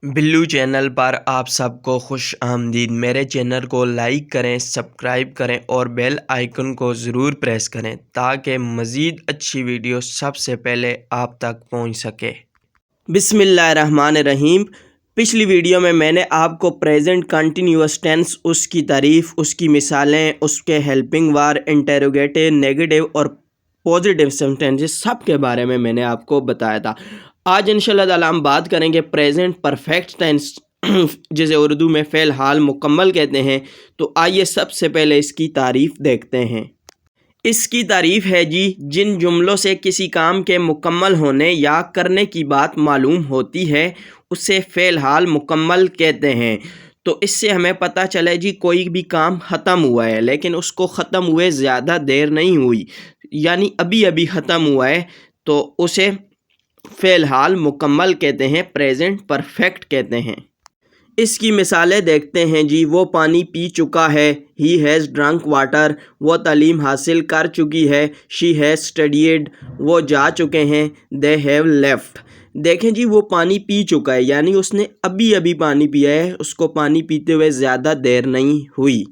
Billu channel पर आप सबको खुश आमदीद। मेरे चैनल को लाइक करें, सब्सक्राइब करें और बेल आइकन को ज़रूर प्रेस करें ताकि मज़ीद अच्छी वीडियो सबसे पहले आप तक पहुंच सके। बिस्मिल्लाहिर्रहमानिर्रहीम। पिछली वीडियो में मैंने आपको प्रेजेंट कंटिन्यूअस टेंस, उसकी तारीफ़, उसकी मिसालें, उसके हेल्पिंग वर्ब, इंटेरोगेटिव, नेगेटिव और पॉजिटिव सेंटेंसेस सब के बारे में मैंने आपको बताया था। आज इंशाल्लाह ताला हम बात करेंगे प्रेजेंट परफेक्ट टेंस जिसे उर्दू में फ़ेल हाल मुकम्मल कहते हैं। तो आइए सबसे पहले इसकी तारीफ़ देखते हैं। इसकी तारीफ़ है जी, जिन जुमलों से किसी काम के मुकम्मल होने या करने की बात मालूम होती है उसे फ़ेल हाल मुकम्मल कहते हैं। तो इससे हमें पता चले जी कोई भी काम ख़त्म हुआ है लेकिन उसको ख़त्म हुए ज़्यादा देर नहीं हुई, यानी अभी अभी ख़त्म हुआ है, तो उसे फ़ेल हाल मुकम्मल कहते हैं, प्रेजेंट परफेक्ट कहते हैं। इसकी मिसालें देखते हैं जी। वो पानी पी चुका है, ही हैज़ ड्रंक वाटर। वो तालीम हासिल कर चुकी है, शी हैज़ स्टडीड। वो जा चुके हैं, दे हैव लेफ्ट। देखें जी, वो पानी पी चुका है यानी उसने अभी अभी पानी पिया है, उसको पानी पीते हुए ज़्यादा देर नहीं हुई।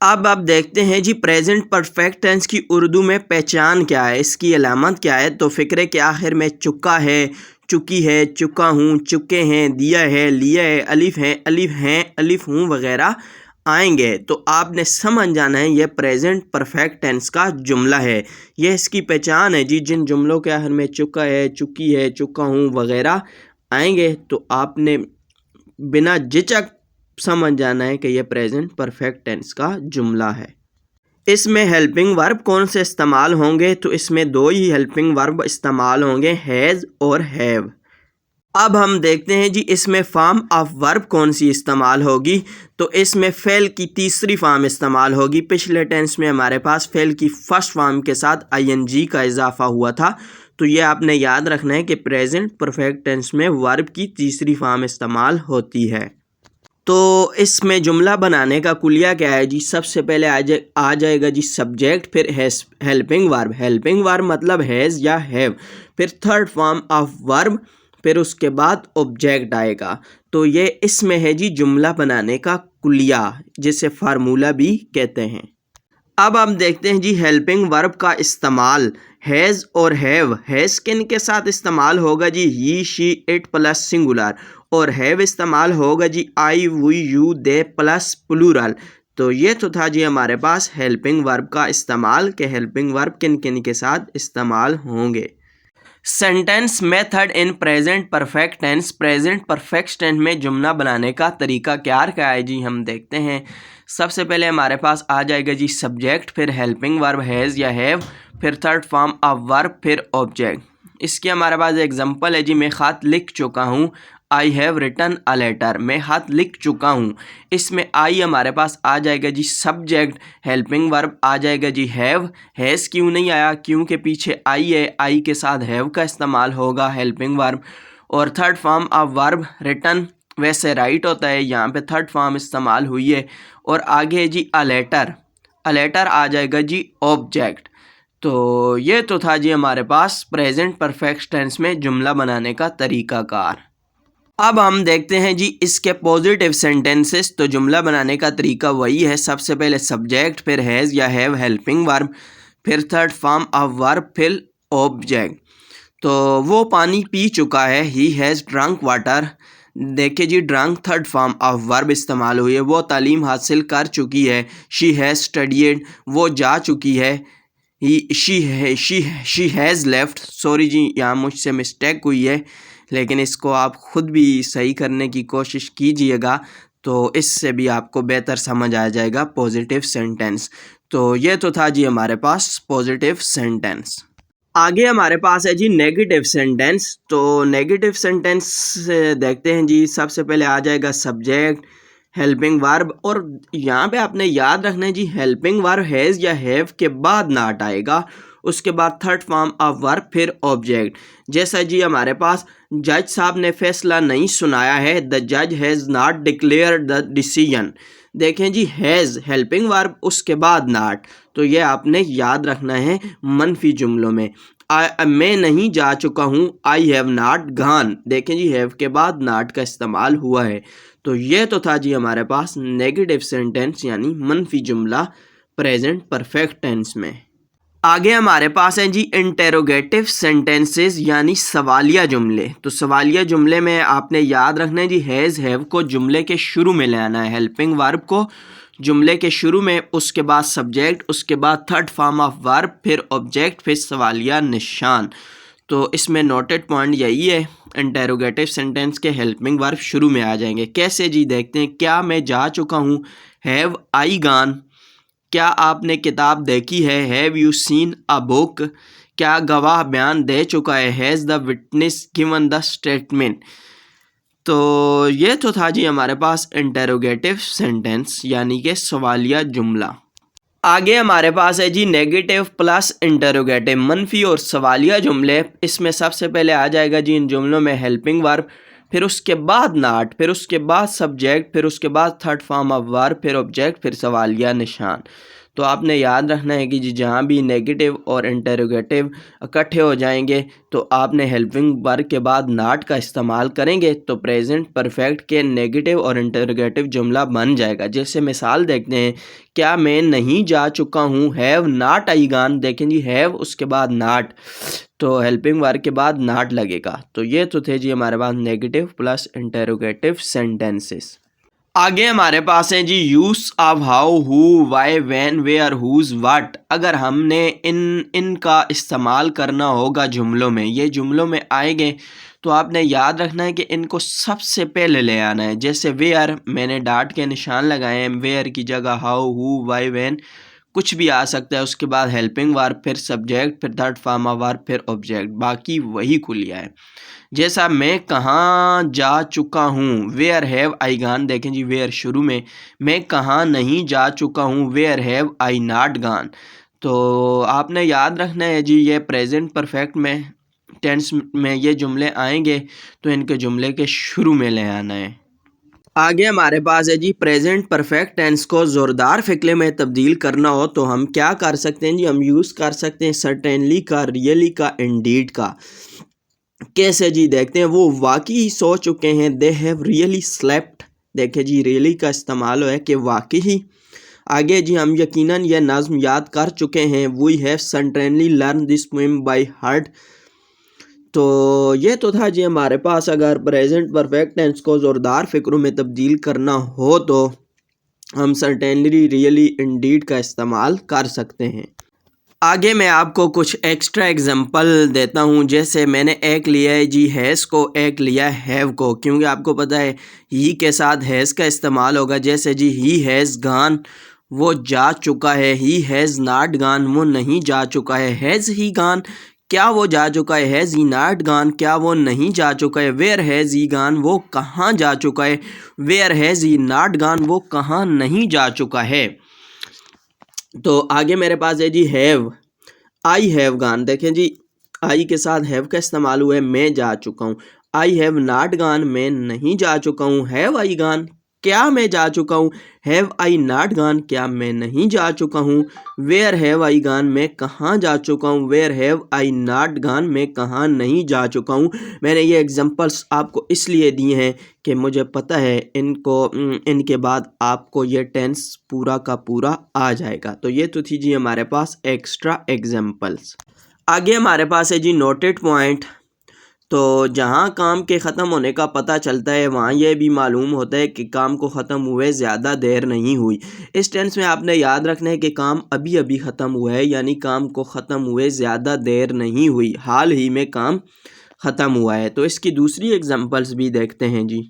अब आप देखते हैं जी प्रेजेंट परफेक्ट टेंस की उर्दू में पहचान क्या है, इसकी अलामत क्या है। तो फ़िक्रे के आखिर में चुका है, चुकी है, चुका हूँ, चुके हैं, दिया है, लिया है, अलिफ हैं, अलिफ हूँ वगैरह आएंगे। तो आपने समझ जाना है ये प्रेजेंट परफेक्ट टेंस का जुमला है, यह इसकी पहचान है जी। जिन जुमलों के आखिर में चुका है, चुकी है, चुका हूँ वगैरह आएंगे तो आपने बिना झिझक समझ जाना है कि यह प्रेजेंट परफेक्ट टेंस का जुमला है। इसमें हेल्पिंग वर्ब कौन से इस्तेमाल होंगे, तो इसमें दो ही हेल्पिंग वर्ब इस्तेमाल होंगे, हैज़ और हैव। अब हम देखते हैं जी इसमें फॉर्म ऑफ वर्ब कौन सी इस्तेमाल होगी। तो इसमें फेल की तीसरी फॉर्म इस्तेमाल होगी। पिछले टेंस में हमारे पास फेल की फर्स्ट फॉर्म के साथ आईएनजी का इजाफा हुआ था, तो ये आपने याद रखना है कि प्रेजेंट परफेक्ट टेंस में वर्ब की तीसरी फॉर्म इस्तेमाल होती है। तो इसमें जुमला बनाने का कुलिया क्या है जी। सबसे पहले आ जाएगा जी सब्जेक्ट, फिर हेल्पिंग वर्ब। हेल्पिंग वर्ब मतलब हैज़ या हैव, फिर थर्ड फॉर्म ऑफ वर्ब, फिर उसके बाद ऑब्जेक्ट आएगा। तो ये इसमें है जी जुमला बनाने का कुलिया, जिसे फार्मूला भी कहते हैं। अब हम देखते हैं जी हेल्पिंग वर्ब का इस्तेमाल। हैज़ और हैव, हैज़ किन के साथ इस्तेमाल होगा जी, he, she, it plus singular, और हैव इस्तेमाल होगा जी I, we, you, they plus plural. तो ये तो था जी हमारे पास हेल्पिंग वर्ब का इस्तेमाल कि हेल्पिंग वर्ब किन किन के साथ इस्तेमाल होंगे। Sentence method in present perfect tense. Present perfect tense में जुमला बनाने का तरीका क्या है जी, हम देखते हैं। सबसे पहले हमारे पास आ जाएगा जी सब्जेक्ट, फिर हेल्पिंग वर्ब हैज़ या हैव, फिर थर्ड फॉर्म ऑफ वर्ब, फिर ऑब्जेक्ट। इसके हमारे पास एग्जांपल है जी, मैं ख़त लिख चुका हूँ, I have written a letter. मैं ख़त लिख चुका हूँ। इसमें आई हमारे पास आ जाएगा जी सब्जेक्ट, हेल्पिंग वर्ब आ जाएगा जी हैव। हैज़ क्यों नहीं आया, क्योंकि पीछे आई है, आई के साथ हैव का इस्तेमाल होगा हेल्पिंग वर्ब। और third form of verb written, वैसे राइट होता है, यहाँ पे थर्ड फॉर्म इस्तेमाल हुई है। और आगे है जी अ लेटर, अ लेटर आ जाएगा जी ऑब्जेक्ट। तो ये तो था जी हमारे पास प्रेजेंट परफेक्ट टेंस में जुमला बनाने का तरीकाकार। अब हम देखते हैं जी इसके पॉजिटिव सेंटेंसेस। तो जुमला बनाने का तरीका वही है, सबसे पहले सब्जेक्ट, फिर हैज़ या हैव हेल्पिंग वर्ब, फिर थर्ड फॉर्म ऑफ वर्ब, फिर ऑब्जेक्ट। तो वो पानी पी चुका है, ही हैज़ ड्रंक वाटर। देखिए जी drunk third form of verb इस्तेमाल हुई है। वो तालीम हासिल कर चुकी है, शी हैज़ स्टडीड। वो जा चुकी है, शी हैज़ लेफ्ट। सॉरी जी, यहाँ मुझसे मिस्टेक हुई है, लेकिन इसको आप ख़ुद भी सही करने की कोशिश कीजिएगा, तो इससे भी आपको बेहतर समझ आ जाएगा पॉजिटिव सेंटेंस। तो ये तो था जी हमारे पास पॉजिटिव सेंटेंस। आगे हमारे पास है जी नेगेटिव सेंटेंस। तो नेगेटिव सेंटेंस देखते हैं जी। सबसे पहले आ जाएगा सब्जेक्ट, हेल्पिंग वर्ब, और यहाँ पे आपने याद रखना है जी हेल्पिंग वर्ब हैज़ या हैव के बाद नॉट आएगा, उसके बाद थर्ड फॉर्म ऑफ वर्ब, फिर ऑब्जेक्ट। जैसा जी हमारे पास जज साहब ने फैसला नहीं सुनाया है, द जज has not declare the decision. देखें जी हैज़ हेल्पिंग वर्ब, उसके बाद नॉट, तो ये आपने याद रखना है मनफी जुमलों में। मैं नहीं जा चुका हूँ, आई हैव नॉट गॉन। देखें जी हैव के बाद नॉट का इस्तेमाल हुआ है। तो ये तो था जी हमारे पास नेगेटिव सेंटेंस यानी मनफी जुमला प्रेजेंट परफेक्ट टेंस में। आगे हमारे पास हैं जी इंटेरोगेटिव सेंटेंसेस यानी सवालिया जुमले। तो सवालिया जुमले में आपने याद रखना है जी हैज़ हैव को जुमले के शुरू में ले आना है, हेल्पिंग वर्ब को जुमले के शुरू में, उसके बाद सब्जेक्ट, उसके बाद थर्ड फॉर्म ऑफ वर्ब, फिर ऑब्जेक्ट, फिर सवालिया निशान। तो इसमें नोटेड पॉइंट यही है, इंटेरोगेटिव सेंटेंस के हेल्पिंग वर्ब शुरू में आ जाएंगे। कैसे जी देखते हैं। क्या मैं जा चुका हूँ, हैव आई गॉन। क्या आपने किताब देखी है, have you seen a book. क्या गवाह बयान दे चुका है, has the witness given the statement. तो ये तो था जी हमारे पास इंटेरोगेटिव सेंटेंस यानी कि सवालिया जुमला। आगे हमारे पास है जी नेगेटिव प्लस इंटेरोगेटिव, मनफी और सवालिया जुमले। इसमें सबसे पहले आ जाएगा जी इन जुमलों में हेल्पिंग वर्ब, फिर उसके बाद नाट, फिर उसके बाद सब्जेक्ट, फिर उसके बाद थर्ड फॉर्म ऑफ वर्ब, फिर ऑब्जेक्ट, फिर सवालिया निशान। तो आपने याद रखना है कि जी जहाँ भी नेगेटिव और इंटेरोगेटिव इकट्ठे हो जाएंगे तो आपने हेल्पिंग वर्ब के बाद नाट का इस्तेमाल करेंगे तो प्रेजेंट परफेक्ट के नेगेटिव और इंटेरोगेटिव जुमला बन जाएगा। जैसे मिसाल देखते हैं, क्या मैं नहीं जा चुका हूँ, हैव नाट आई गॉन। देखें जी हैव उसके बाद नाट, तो हेल्पिंग वर्ब के बाद नाट लगेगा। तो ये तो थे जी हमारे पास नेगेटिव प्लस इंटेरोगेटिव सेंटेंसेस। आगे हमारे पास है जी use of how, who, why, when, where, whose, what. अगर हमने इनका इस्तेमाल करना होगा जुमलों में, ये जुमलों में आएंगे तो आपने याद रखना है कि इनको सबसे पहले ले आना है। जैसे वेयर, मैंने डॉट के निशान लगाए हैं, वेयर की जगह हाउ, हु, वाई, व्हेन कुछ भी आ सकता है। उसके बाद हेल्पिंग वर्ब, फिर सब्जेक्ट, फिर थर्ड फॉर्म ऑफ वर्ब, फिर ऑब्जेक्ट, बाकी वही खुलिया है। जैसा मैं कहाँ जा चुका हूँ, वेयर हैव आई गॉन। देखें जी वेयर शुरू में, मैं कहाँ नहीं जा चुका हूँ, where have I not gone. तो आपने याद रखना है जी ये प्रेजेंट परफेक्ट में टेंस में ये जुमले आएंगे तो इनके जुमले के शुरू में ले आना है। आगे हमारे पास है जी प्रेजेंट परफेक्ट टेंस को ज़ोरदार फ़िक्ले में तब्दील करना हो तो हम क्या कर सकते हैं जी, हम यूज़ कर सकते हैं सर्टेनली का, रियली का, इंडीड का। कैसे जी देखते हैं, वो वाकई सो चुके हैं, दे हैव रियली स्लेप्ट। देखे जी रियली का इस्तेमाल है कि वाकई ही। आगे जी हम यकीनन यह नज़्म याद कर चुके हैं, we have certainly learn this poem by heart. तो ये तो था जी हमारे पास अगर प्रेजेंट परफेक्ट टेंस को ज़ोरदार फ़िक्रों में तब्दील करना हो तो हम सर्टेनली, रियली, इंडीड का इस्तेमाल कर सकते हैं। आगे मैं आपको कुछ एक्स्ट्रा एग्जांपल देता हूँ। जैसे मैंने एक लिया है जी हैज़ को, एक लिया हैव को, क्योंकि आपको पता है ही के साथ हैज़ का इस्तेमाल होगा। जैसे जी ही हैज़ गॉन, वो जा चुका है, ही हैज़ नॉट गॉन, वो नहीं जा चुका है, हैज़ ही गॉन, क्या वो जा चुका है, हैज़ ही नॉट गॉन, क्या वो नहीं जा चुका है, वेयर हैज़ ही गॉन, वो कहाँ जा चुका है, where has he not gone, वो कहाँ नहीं जा चुका है। तो आगे मेरे पास है जी हैव, आई हैव गॉन। देखें जी आई के साथ हैव का इस्तेमाल हुआ है, मैं जा चुका हूँ। आई हैव नॉट गॉन, मैं नहीं जा चुका हूँ। हैव आई गॉन, क्या मैं जा चुका हूँ। हैव आई नॉट गॉन, क्या मैं नहीं जा चुका हूँ। वेयर हैव आई गॉन, मैं कहाँ जा चुका हूँ। Where have I not gone, मैं कहाँ नहीं जा चुका हूँ। मैंने ये एग्जांपल्स आपको इसलिए दिए हैं कि मुझे पता है इनके बाद आपको ये टेंस पूरा का पूरा आ जाएगा। तो ये तो थी जी हमारे पास एक्स्ट्रा एग्जांपल्स। आगे हमारे पास है जी नोटेड पॉइंट। तो जहाँ काम के ख़त्म होने का पता चलता है वहाँ यह भी मालूम होता है कि काम को ख़त्म हुए ज़्यादा देर नहीं हुई। इस टेंस में आपने याद रखना है कि काम अभी अभी ख़त्म हुआ है, यानी काम को ख़त्म हुए ज़्यादा देर नहीं हुई, हाल ही में काम ख़त्म हुआ है। तो इसकी दूसरी एग्जांपल्स भी देखते हैं जी।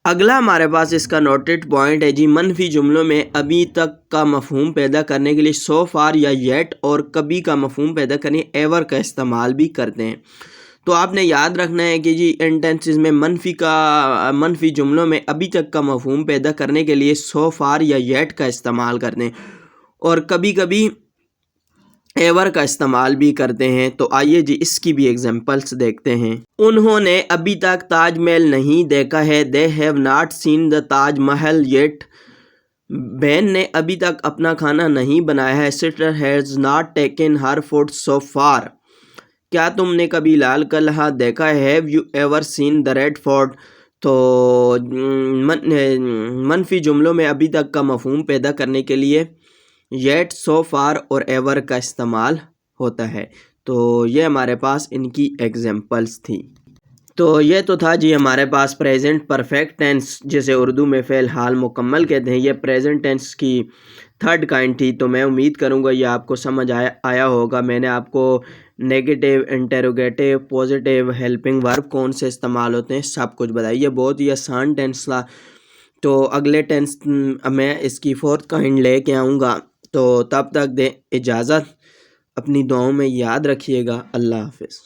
अगला हमारे पास इसका नोटेड पॉइंट है जी मनफी जुमलों में अभी तक का मफहूम पैदा करने के लिए सो फार या येट और कभी का मफहूम पैदा करने एवर का इस्तेमाल भी करते हैं। तो आपने याद रखना है कि जी इन टेंसेस में मनफी जुमलों में अभी तक का मफहूम पैदा करने के लिए सो फार या येट का इस्तेमाल करते हैं और कभी कभी एवर का इस्तेमाल भी करते हैं। तो आइए जी इसकी भी एग्जांपल्स देखते हैं। उन्होंने अभी तक ताजमहल नहीं देखा है, they have not seen the Taj Mahal yet. बहन ने अभी तक अपना खाना नहीं बनाया है, sister has not taken her food so far. क्या तुमने कभी लाल किला देखा है? Have you ever seen the red fort? तो मनफी जुमलों में अभी तक का मफहूम पैदा करने के लिए येट, सो फार और एवर का इस्तेमाल होता है। तो ये हमारे पास इनकी एग्जाम्पल्स थी। तो ये तो था जी हमारे पास प्रेजेंट परफेक्ट टेंस, जिसे उर्दू में फ़ेल हाल मुकम्मल कहते हैं। ये प्रेजेंट टेंस की थर्ड काइंड थी। तो मैं उम्मीद करूँगा ये आपको समझ आया होगा। मैंने आपको negative, interrogative, positive, helping verb कौन से इस्तेमाल होते हैं सब कुछ बताइए। बहुत ही आसान टेंस था। तो अगले टेंस मैं इसकी फोर्थ काइंड लेके आऊँगा। तो तब तक दे इजाज़त, अपनी दुआओं में याद रखिएगा। अल्लाह हाफिज़।